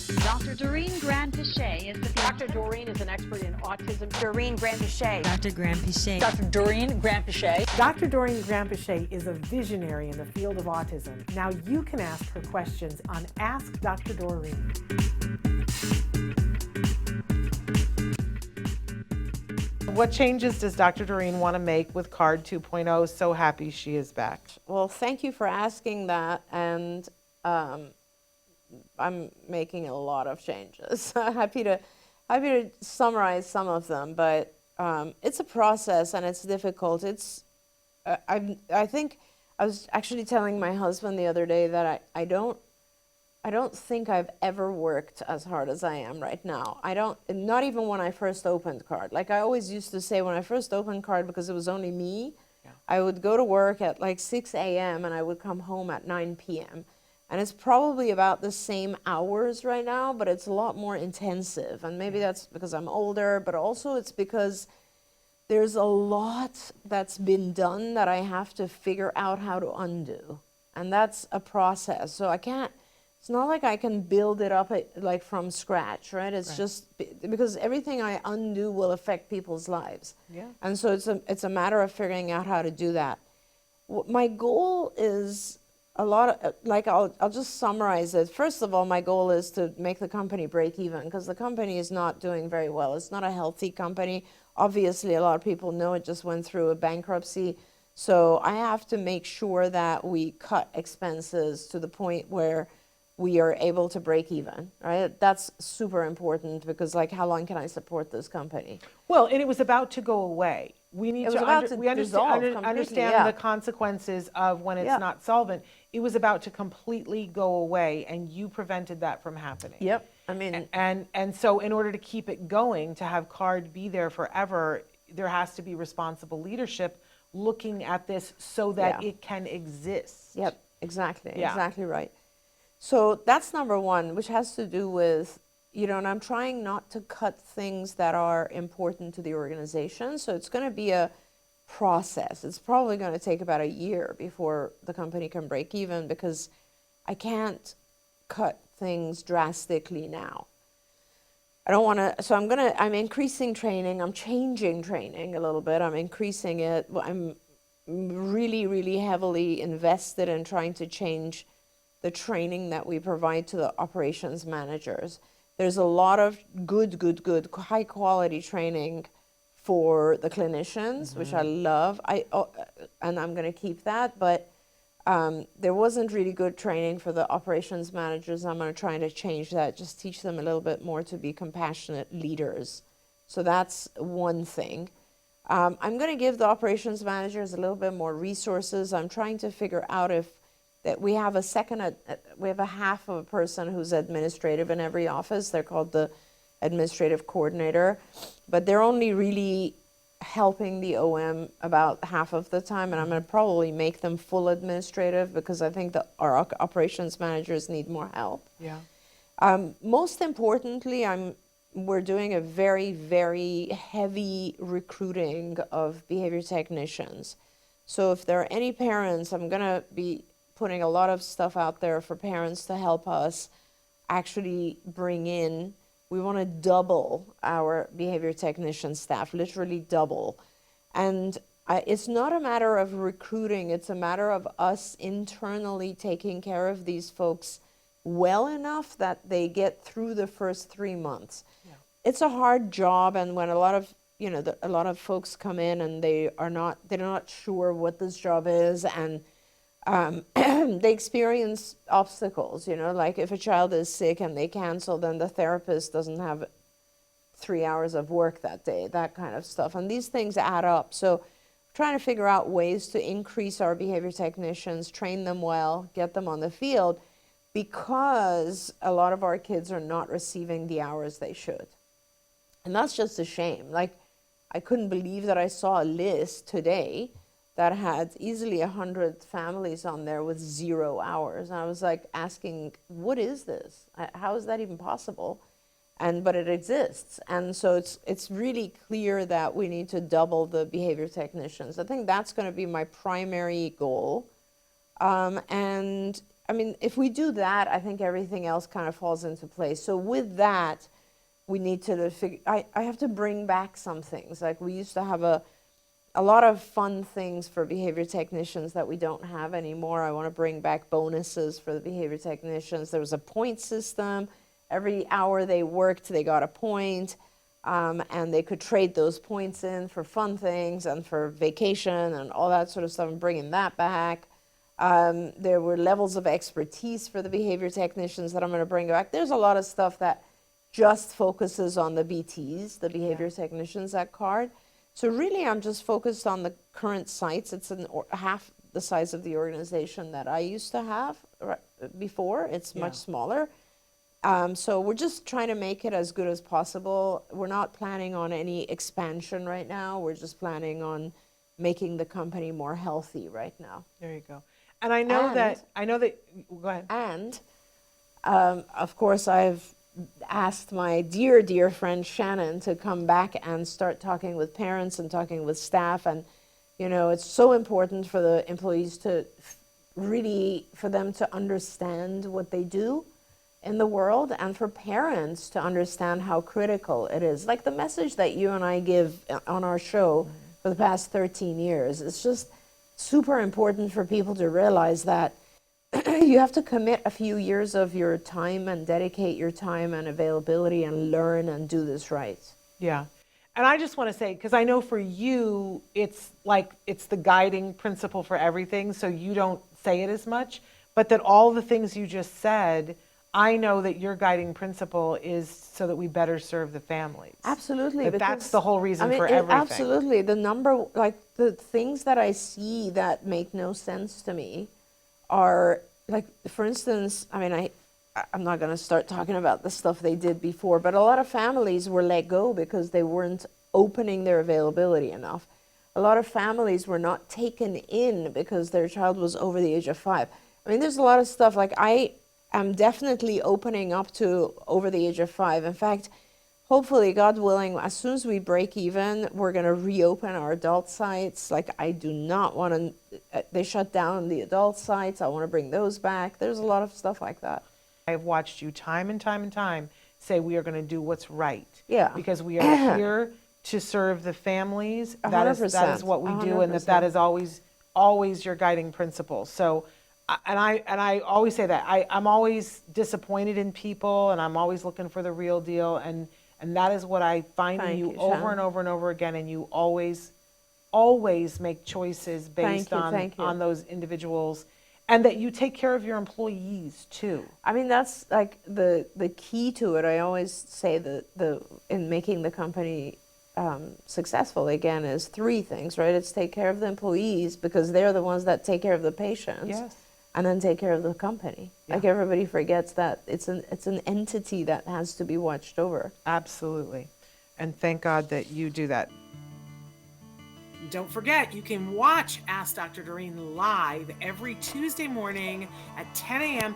Dr. Doreen Granpeesheh is the Dr. Doreen is an expert in autism. Doreen Granpeesheh. Dr. Granpeesheh. Dr. Doreen Granpeesheh. Dr. Doreen Granpeesheh is a visionary in the field of autism. Now you can ask her questions on Ask Dr. Doreen. What changes does Dr. Doreen want to make with C.A.R.D 2.0? So happy she is back. Well, thank you for asking that, and I'm making a lot of changes. happy to summarize some of them, but it's a process and it's difficult. I think I was actually telling my husband the other day that I don't think I've ever worked as hard as I am right now. Not even when I first opened C.A.R.D. Like I always used to say, when I first opened C.A.R.D, because it was only me, I would go to work at like 6 a.m. and I would come home at 9 p.m. And it's probably about the same hours right now, but it's a lot more intensive. And maybe that's because I'm older, but also it's because there's a lot that's been done that I have to figure out how to undo. And that's a process. So it's not like I can build it up like from scratch, right? It's just because everything I undo will affect people's lives. Yeah. And so it's a matter of figuring out how to do that. My goal is I'll just summarize it. First of all, my goal is to make the company break even, because the company is not doing very well. It's not a healthy company. Obviously, a lot of people know it just went through a bankruptcy. So I have to make sure that we cut expenses to the point where we are able to break even, right? That's super important, because like, how long can I support this company? Well, and it was about to go away. We need to understand the consequences of when it's not solvent. It was about to completely go away, and you prevented that from happening. Yep. I mean, and so in order to keep it going, to have C.A.R.D be there forever, there has to be responsible leadership looking at this so that it can exist. Yep, exactly. Exactly right. So that's number one, which has to do with, and I'm trying not to cut things that are important to the organization. So it's going to be a process. It's probably going to take about a year before the company can break even, because I can't cut things drastically now. I don't want to, so I'm increasing training. I'm changing training a little bit. I'm increasing it. I'm really, really heavily invested in trying to change the training that we provide to the operations managers. There's a lot of good, high quality training for the clinicians, which I love. And I'm going to keep that, but there wasn't really good training for the operations managers. I'm going to try to change that, just teach them a little bit more to be compassionate leaders. So that's one thing. I'm going to give the operations managers a little bit more resources. I'm trying to figure out if that we have a half of a person who's administrative in every office. They're called the administrative coordinator, but they're only really helping the OM about half of the time, and I'm going to probably make them full administrative, because I think that our operations managers need more help. Yeah. Most importantly, we're doing a very, very heavy recruiting of behavior technicians. So if there are any parents, I'm going to be putting a lot of stuff out there for parents to help us actually bring in. We want to double our behavior technician staff, literally double. And it's not a matter of recruiting, it's a matter of us internally taking care of these folks well enough that they get through the first 3 months. Yeah. It's a hard job, and when a lot of folks come in and they're not sure what this job is, and they experience obstacles, like if a child is sick and they cancel, then the therapist doesn't have 3 hours of work that day, that kind of stuff. And these things add up. So trying to figure out ways to increase our behavior technicians, train them well, get them on the field, because a lot of our kids are not receiving the hours they should. And that's just a shame. Like, I couldn't believe that I saw a list today that had easily 100 families on there with 0 hours. And I was like asking, what is this? How is that even possible? But it exists. And so it's really clear that we need to double the behavior technicians. I think that's going to be my primary goal. And I mean, if we do that, I think everything else kind of falls into place. So with that, we need to figure, I have to bring back some things. Like we used to have a lot of fun things for behavior technicians that we don't have anymore. I want to bring back bonuses for the behavior technicians. There was a point system. Every hour they worked, they got a point, and they could trade those points in for fun things and for vacation and all that sort of stuff, and bringing that back. There were levels of expertise for the behavior technicians that I'm going to bring back. There's a lot of stuff that just focuses on the BTs, the behavior technicians at C.A.R.D. So really, I'm just focused on the current sites. It's half the size of the organization that I used to have before. It's much smaller. So we're just trying to make it as good as possible. We're not planning on any expansion right now. We're just planning on making the company more healthy right now. There you go. And I know that, go ahead. And of course, I've asked my dear, dear friend Shannon to come back and start talking with parents and talking with staff. And, you know, it's so important for the employees to really, for them to understand what they do in the world, and for parents to understand how critical it is. Like the message that you and I give on our show for the past 13 years, it's just super important for people to realize that you have to commit a few years of your time and dedicate your time and availability and learn and do this right. Yeah. And I just want to say, because I know for you, it's like, it's the guiding principle for everything, so you don't say it as much, but that all the things you just said, I know that your guiding principle is so that we better serve the families. Absolutely. That's the whole reason for everything. Absolutely. The things that I see that make no sense to me are, like, for instance, I mean, I'm not going to start talking about the stuff they did before, but a lot of families were let go because they weren't opening their availability enough. A lot of families were not taken in because their child was over the age of 5. I mean, there's a lot of stuff, like I'm definitely opening up to over the age of 5. In fact, hopefully, God willing, as soon as we break even, we're going to reopen our adult sites. Like, I do not want to, they shut down the adult sites. I want to bring those back. There's a lot of stuff like that. I've watched you time and time and time say we are going to do what's right. Yeah. Because we are here to serve the families. 100%. That is what we do, 100%. And that is always your guiding principle. So, and I always say that I'm always disappointed in people, and I'm always looking for the real deal, and that is what I find in you over and over and over again. And you always make choices based on those individuals, and that you take care of your employees too. I mean, that's like the key to it. I always say that in making the company successful, again, is 3 things, right? It's take care of the employees, because they're the ones that take care of the patients. Yes. And then take care of the company. Yeah. Like, everybody forgets that it's an entity that has to be watched over. Absolutely. And thank God that you do that. Don't forget, you can watch Ask Dr. Doreen live every Tuesday morning at 10 a.m.